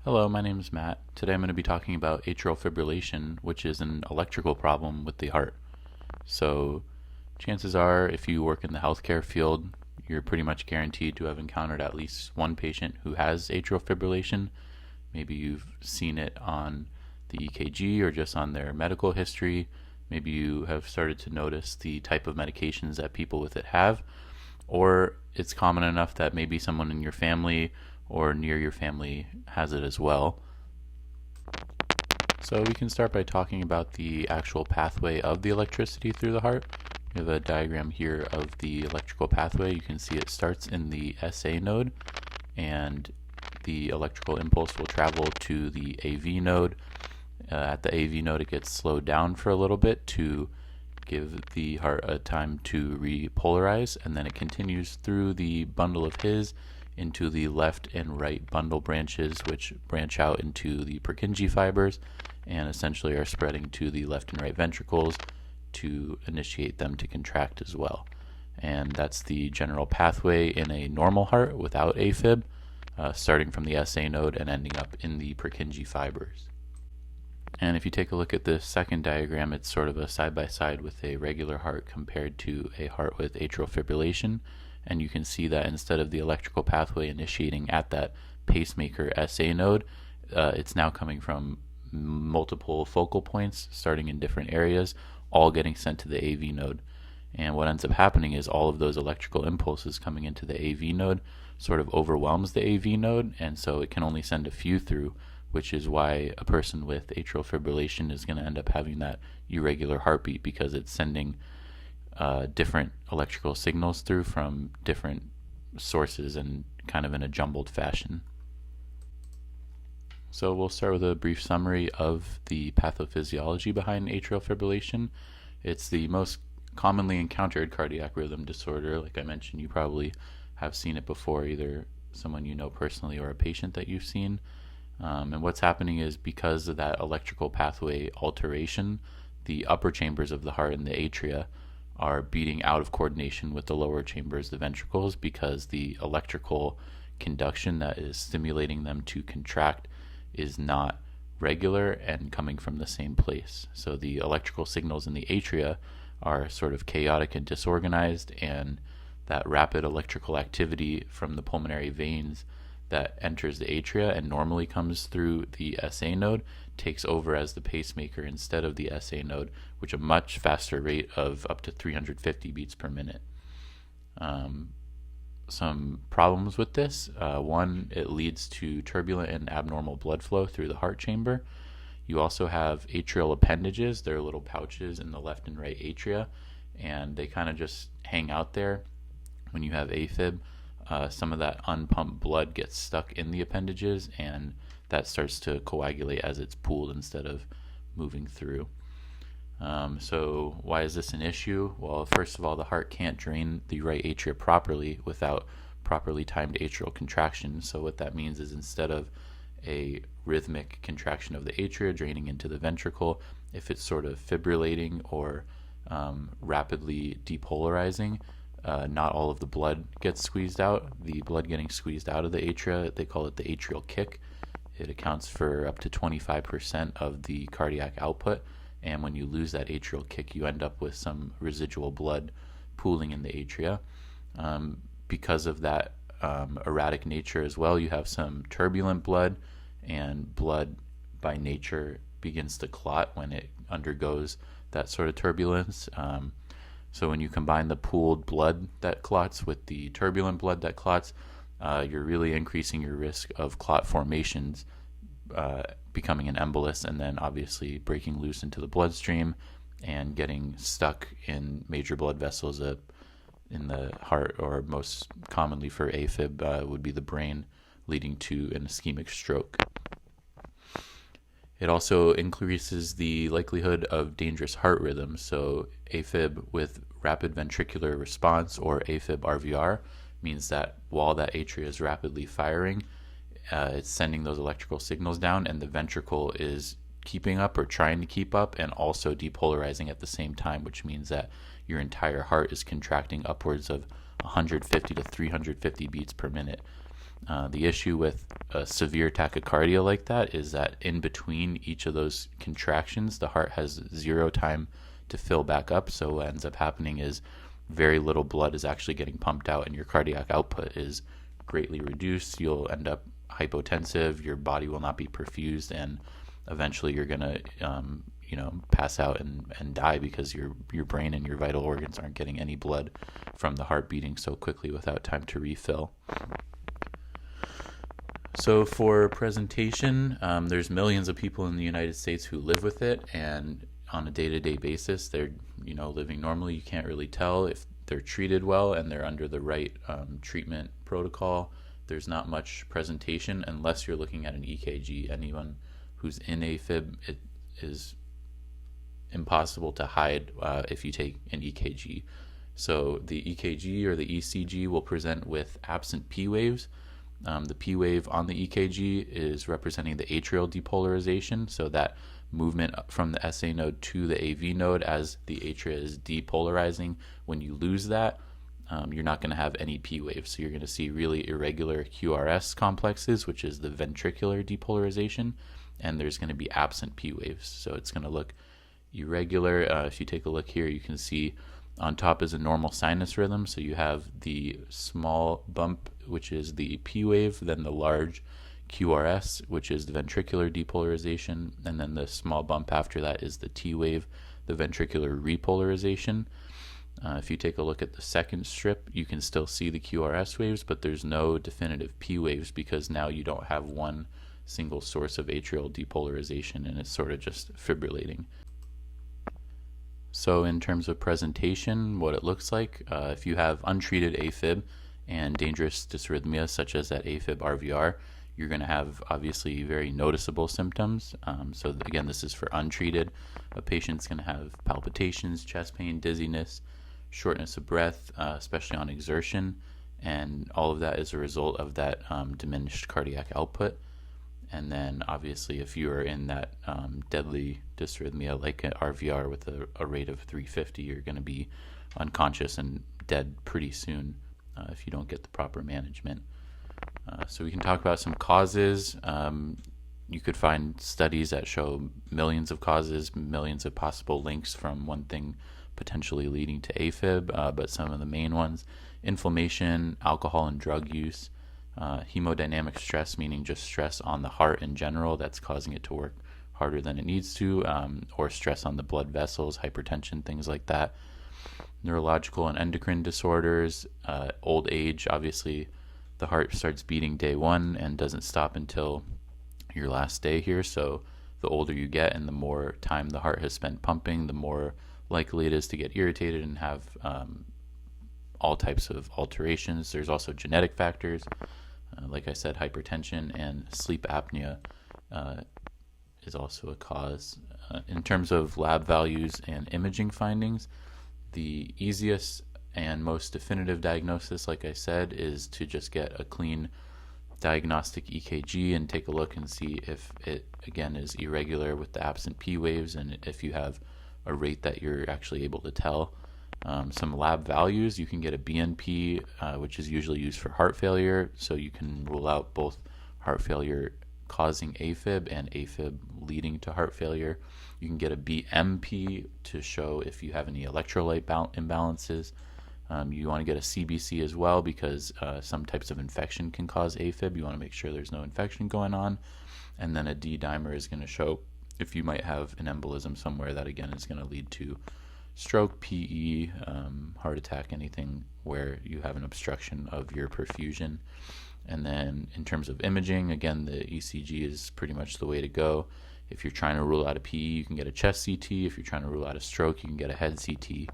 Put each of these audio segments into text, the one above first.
Hello, my name is Matt. Today I'm going to be talking about atrial fibrillation, which is an electrical problem with the heart. So, chances are, if you work in the healthcare field, you're pretty much guaranteed to have encountered at least one patient who has atrial fibrillation. Maybe you've seen it on the EKG or just on their medical history. Maybe you have started to notice the type of medications that people with it have, or it's common enough that maybe someone in your family or near your family has it as well. So we can start by talking about the actual pathway of the electricity through the heart. We have a diagram here of the electrical pathway. You can see it starts in the SA node, and the electrical impulse will travel to the AV node. At the AV node, it gets slowed down for a little bit to give the heart a time to repolarize, and then it continues through the bundle of His into the left and right bundle branches, which branch out into the Purkinje fibers and essentially are spreading to the left and right ventricles to initiate them to contract as well. And that's the general pathway in a normal heart without AFib, starting from the SA node and ending up in the Purkinje fibers. And if you take a look at the second diagram, it's sort of a side-by-side with a regular heart compared to a heart with atrial fibrillation. And you can see that instead of the electrical pathway initiating at that pacemaker SA node, it's now coming from multiple focal points starting in different areas, all getting sent to the AV node. And what ends up happening is all of those electrical impulses coming into the AV node sort of overwhelms the AV node, and so it can only send a few through, which is why a person with atrial fibrillation is going to end up having that irregular heartbeat, because it's sending different electrical signals through from different sources and kind of in a jumbled fashion. So we'll start with a brief summary of the pathophysiology behind atrial fibrillation. It's the most commonly encountered cardiac rhythm disorder. Like I mentioned, you probably have seen it before, either someone you know personally or a patient that you've seen. And what's happening is, because of that electrical pathway alteration, the upper chambers of the heart and the atria are beating out of coordination with the lower chambers, the ventricles, because the electrical conduction that is stimulating them to contract is not regular and coming from the same place. So the electrical signals in the atria are sort of chaotic and disorganized, and that rapid electrical activity from the pulmonary veins that enters the atria and normally comes through the SA node takes over as the pacemaker instead of the SA node, which a much faster rate of up to 350 beats per minute. Some problems with this. One, it leads to turbulent and abnormal blood flow through the heart chamber. You also have atrial appendages. They're little pouches in the left and right atria, and they kind of just hang out there. When you have AFib, some of that unpumped blood gets stuck in the appendages, and that starts to coagulate as it's pooled instead of moving through. So why is this an issue? Well, first of all, the heart can't drain the right atria properly without properly timed atrial contraction. So what that means is, instead of a rhythmic contraction of the atria draining into the ventricle, if it's sort of fibrillating or rapidly depolarizing, not all of the blood gets squeezed out. The blood getting squeezed out of the atria, they call it the atrial kick. It accounts for up to 25% of the cardiac output, and when you lose that atrial kick, you end up with some residual blood pooling in the atria. Because of that erratic nature as well, you have some turbulent blood, and blood by nature begins to clot when it undergoes that sort of turbulence. So when you combine the pooled blood that clots with the turbulent blood that clots, you're really increasing your risk of clot formations, becoming an embolus, and then obviously breaking loose into the bloodstream and getting stuck in major blood vessels in the heart, or most commonly for AFib would be the brain, leading to an ischemic stroke. It also increases the likelihood of dangerous heart rhythms. So AFib with rapid ventricular response, or AFib RVR, means that while that atria is rapidly firing, it's sending those electrical signals down, and the ventricle is keeping up or trying to keep up and also depolarizing at the same time, which means that your entire heart is contracting upwards of 150 to 350 beats per minute. The issue with a severe tachycardia like that is that in between each of those contractions, the heart has zero time to fill back up. So what ends up happening is very little blood is actually getting pumped out, and your cardiac output is greatly reduced. You'll end up hypotensive. Your body will not be perfused, and eventually you're gonna pass out and die because your brain and your vital organs aren't getting any blood from the heart beating so quickly without time to refill. So for presentation, there's millions of people in the United States who live with it, and on a day-to-day basis, they're living normally. You can't really tell if they're treated well and they're under the right treatment protocol. There's not much presentation unless you're looking at an EKG. Anyone who's in AFib, it is impossible to hide if you take an EKG. So the EKG or the ECG will present with absent P waves. The P wave on the EKG is representing the atrial depolarization, so that movement from the SA node to the AV node as the atria is depolarizing. When you lose that, you're not going to have any P waves. So you're going to see really irregular QRS complexes, which is the ventricular depolarization, and there's going to be absent P waves. So it's going to look irregular. If you take a look here, you can see on top is a normal sinus rhythm. So you have the small bump, which is the P wave, then the large QRS, which is the ventricular depolarization, and then the small bump after that is the T wave, the ventricular repolarization. If you take a look at the second strip, you can still see the QRS waves, but there's no definitive P waves because now you don't have one single source of atrial depolarization, and it's sort of just fibrillating. So in terms of presentation, what it looks like, if you have untreated AFib and dangerous dysrhythmias such as that AFib RVR, you're going to have obviously very noticeable symptoms. So again, this is for untreated. A patient's going to have palpitations, chest pain, dizziness, shortness of breath, especially on exertion, and all of that is a result of that diminished cardiac output. And then obviously if you are in that deadly dysrhythmia like an RVR with a rate of 350, you're going to be unconscious and dead pretty soon if you don't get the proper management. So we can talk about some causes. You could find studies that show millions of causes, millions of possible links from one thing potentially leading to AFib, but some of the main ones: inflammation, alcohol and drug use, hemodynamic stress, meaning just stress on the heart in general that's causing it to work harder than it needs to, or stress on the blood vessels, hypertension, things like that. Neurological and endocrine disorders, old age. Obviously the heart starts beating day one and doesn't stop until your last day here, so the older you get and the more time the heart has spent pumping, the more likely it is to get irritated and have all types of alterations. There's also genetic factors, like I said, hypertension and sleep apnea is also a cause. In terms of lab values and imaging findings, the easiest and most definitive diagnosis, like I said, is to just get a clean diagnostic EKG and take a look and see if it, again, is irregular with the absent P waves and if you have a rate that you're actually able to tell. Some lab values, you can get a BNP, which is usually used for heart failure, so you can rule out both heart failure causing AFib and AFib leading to heart failure. You can get a BMP to show if you have any electrolyte imbalances. You want to get a CBC as well because some types of infection can cause AFib. You want to make sure there's no infection going on. And then a D-dimer is going to show if you might have an embolism somewhere that, again, is going to lead to stroke, PE, heart attack, anything where you have an obstruction of your perfusion. And then in terms of imaging, again, the ECG is pretty much the way to go. If you're trying to rule out a PE, you can get a chest CT. If you're trying to rule out a stroke, you can get a head CT.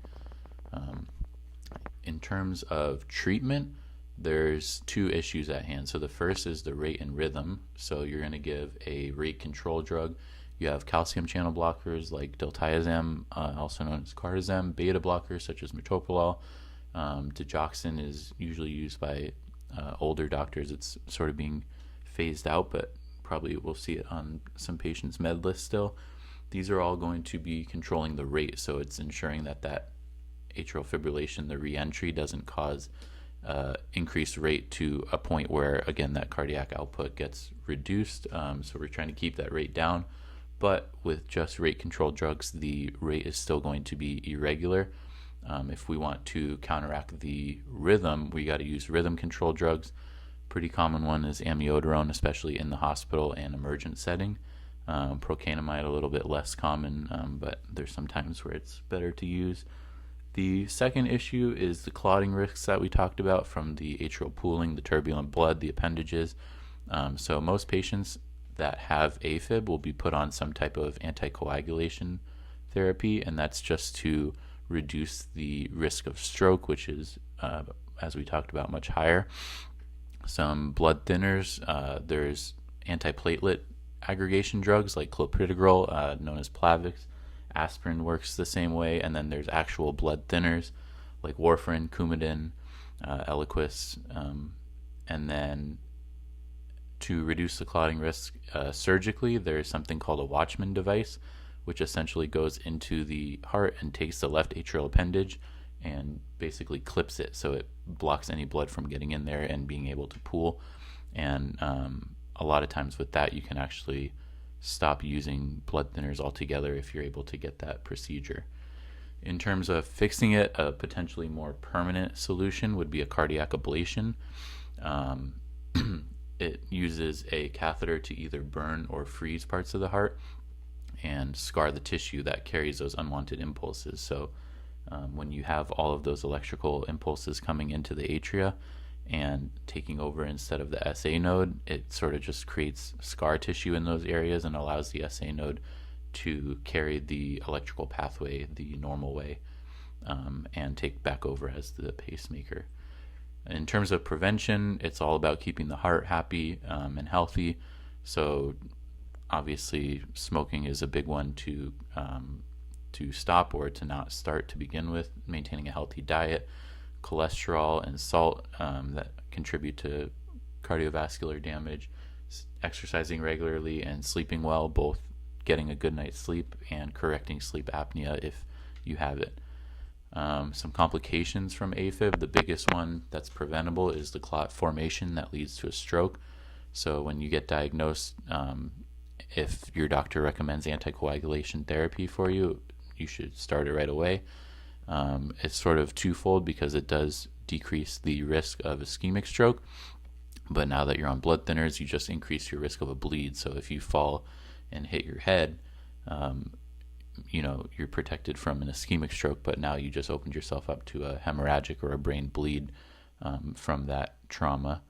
In terms of treatment, there's two issues at hand. So the first is the rate and rhythm. So you're going to give a rate control drug. You have calcium channel blockers like diltiazem, also known as cardizem, beta blockers such as metoprolol. Digoxin is usually used by older doctors. It's sort of being phased out, but probably we'll see it on some patients' med list still. These are all going to be controlling the rate, so it's ensuring that that atrial fibrillation, the re-entry, doesn't cause increased rate to a point where, again, that cardiac output gets reduced. So we're trying to keep that rate down. But with just rate controlled drugs, the rate is still going to be irregular. If we want to counteract the rhythm, we got to use rhythm control drugs. Pretty common one is amiodarone, especially in the hospital and emergent setting. Procainamide a little bit less common, but there's some times where it's better to use. The second issue is the clotting risks that we talked about from the atrial pooling, the turbulent blood, the appendages. So most patients that have AFib will be put on some type of anticoagulation therapy, and that's just to reduce the risk of stroke, which is, as we talked about, much higher. Some blood thinners, there's antiplatelet aggregation drugs like clopidogrel, known as Plavix. Aspirin works the same way, and then there's actual blood thinners like warfarin, Coumadin, Eliquis, and then to reduce the clotting risk surgically, there's something called a Watchman device, which essentially goes into the heart and takes the left atrial appendage and basically clips it, so it blocks any blood from getting in there and being able to pool. And a lot of times with that, you can actually stop using blood thinners altogether if you're able to get that procedure. In terms of fixing it, a potentially more permanent solution would be a cardiac ablation. It uses a catheter to either burn or freeze parts of the heart and scar the tissue that carries those unwanted impulses. So when you have all of those electrical impulses coming into the atria and taking over instead of the SA node, it sort of just creates scar tissue in those areas and allows the SA node to carry the electrical pathway the normal way, and take back over as the pacemaker. In terms of prevention, it's all about keeping the heart happy and healthy. So obviously smoking is a big one to stop or to not start to begin with. Maintaining a healthy diet, cholesterol and salt that contribute to cardiovascular damage, exercising regularly and sleeping well, both getting a good night's sleep and correcting sleep apnea if you have it. Some complications from AFib, the biggest one that's preventable is the clot formation that leads to a stroke. So when you get diagnosed, if your doctor recommends anticoagulation therapy for you, you should start it right away. It's sort of twofold because it does decrease the risk of ischemic stroke, but now that you're on blood thinners, you just increase your risk of a bleed. So if you fall and hit your head, you're protected from an ischemic stroke, but now you just opened yourself up to a hemorrhagic or a brain bleed from that trauma.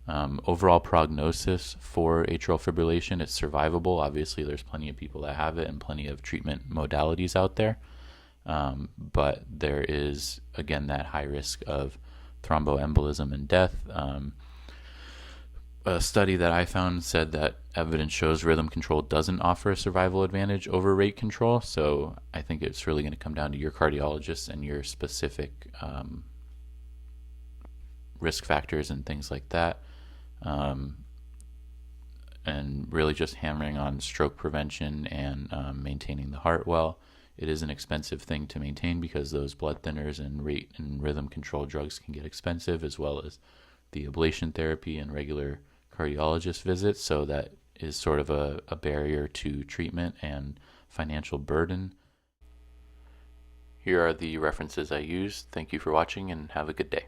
Overall prognosis for atrial fibrillation, it's survivable. Obviously, there's plenty of people that have it and plenty of treatment modalities out there. But there is, again, that high risk of thromboembolism and death. A study that I found said that evidence shows rhythm control doesn't offer a survival advantage over rate control. So I think it's really going to come down to your cardiologist and your specific risk factors and things like that. And really just hammering on stroke prevention and maintaining the heart well. It is an expensive thing to maintain because those blood thinners and rate and rhythm control drugs can get expensive, as well as the ablation therapy and regular cardiologist visits. So that is sort of a barrier to treatment and financial burden. Here are the references I used. Thank you for watching and have a good day.